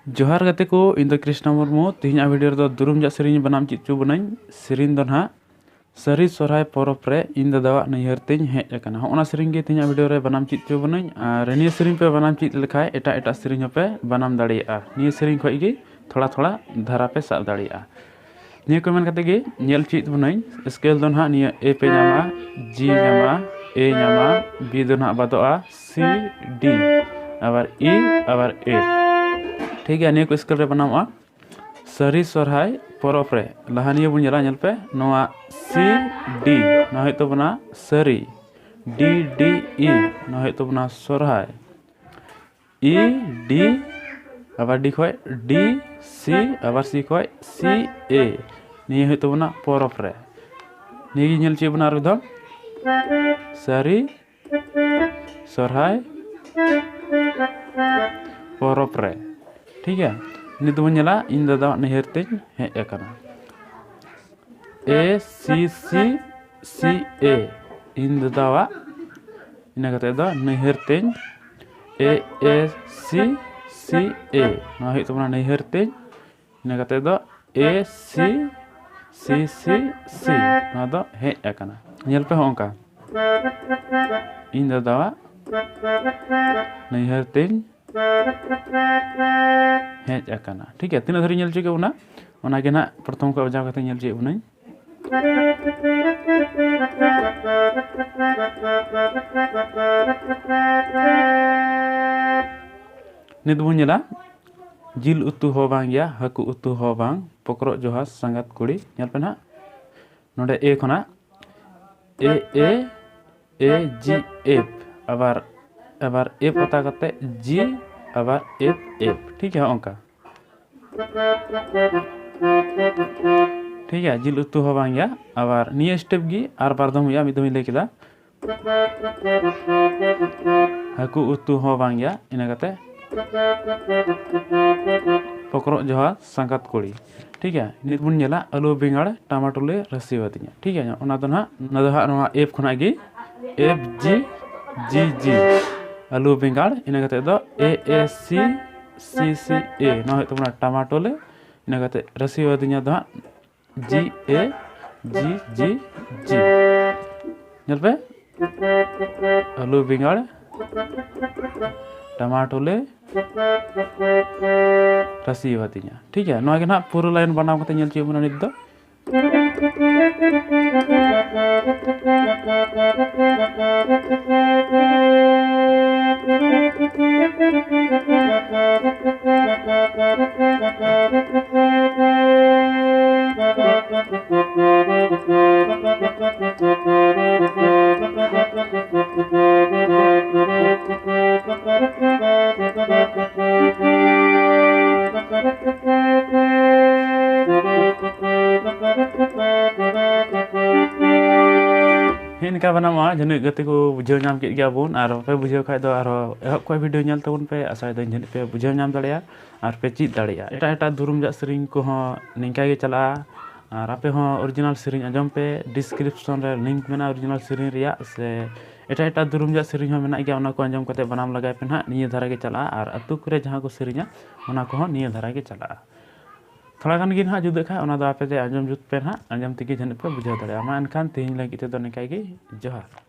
जोहार गाते को इन कृष्णा मुर्मू तीन वीडियो दो दुरुम जा सेरिंग बनाम चिचू बनाई सेरिंग दो ना सरी सोहराय परब रे इन दादा नैहर तेज हेज अकना होना सेरिंग गे तीन वीडियो रे बनाम चिचू बनाई और निया सेरिंग पे बनाम चित लेखाय एटा एटा सेरिंग पे बनाम दाड़िया निया सेरिंग खय गे थोड़ा थोड़ा धारा पे साब दाड़िया निया को मेन कते गे नेल चित बनाई स्केल दो ना निया ए पे नामा जी नामा ए नामा बी दो ना बादोआ सी डी आबार ई आबार ए ठीक है। निया को स्केल रे बनामा सरी सोहराय परब रे लहा निया बुन जला पे नोआ सी डी ना है तो बना सरी डी डी ई ना है तो बना सोहराय ई डी आबार डी खय डी सी आबार सी खय सी ए निया है तो बना परब रे निया गी नेल चे बना रे दो सरी सोहराय परब रे ठीक है। नित बन जला इन दादा नैहर तेज हेज अकना ए सी सी सी ए इन दादा इन कते दो नैहर तेज ए ए सी सी ए ना है तो बना नैहर तेज इन कते दो ए सी सी सी सी ना दो हेज अकना नेल पे होंका इन दादा नैहर तेज हेज अकना ठीक है। तीन धरी नेल चुके उना ओना गे ना प्रथम को बजाव कते नेल चे उनाई नित बुन नेला जिल उतु हो बांग या हाकु उतु हो बांग पकरो जोहा संगत कुड़ी नेल पे ना नोडे ए खना ए जी एफ आबार आबार एफ पता करते जी आबार एफ एफ ठीक है ओंका ठीक है। जिल उतु हो बांग या आबार निया स्टेप गी आर बार दम या मिदम ले केदा हाकु उतु हो बांग या इना कते पकरो जोहा संगत कुड़ी ठीक है। नित बुन नेला आलू बेंगाड़ टमाटो ले रसी वतिया ठीक है। ओना दो ना एफ खना गी एफ जी जी जी आलू बेंगाड़ इन दो ए सी सी सी ए ना है तो बना टमाटो ले इन रसी वदिया दो जी ए जी जी जी नेल पे आलू बेंगाड़ टमाटो ले रसी वदिया ठीक है। ना ना पूरा लाइन बनाव कते नेल चे बना नित दो इनका बनामा जन गते को बुझे नाम के गया बोन और पे बुझे खाय दो और एहब को वीडियो नेल तबन पे आशा दो जन पे बुझे नाम दाड़िया और पे चीज दाड़िया एटा एटा दुरुम जा सेरिंग को हो निंका गे चला और आपे हो ओरिजिनल सेरिंग आजम पे डिस्क्रिप्शन रे लिंक मेना ओरिजिनल सेरिंग रिया से एटा एटा दुरुम जा सेरिंग हो मेना गया ओना को आजम कते बनाम लगाय पे ना निया धारा गे चला और अतु करे जहां को सेरिंगा ओना को हो निया धारा गे चला थोड़ा गान गे ना जुदे खा ओना दो आपे आजम जुत पे ना आजम तिगे जन पे बुझे दाड़िया मा एनखान तेहिं लगी ते दो निकाय गे जोहार।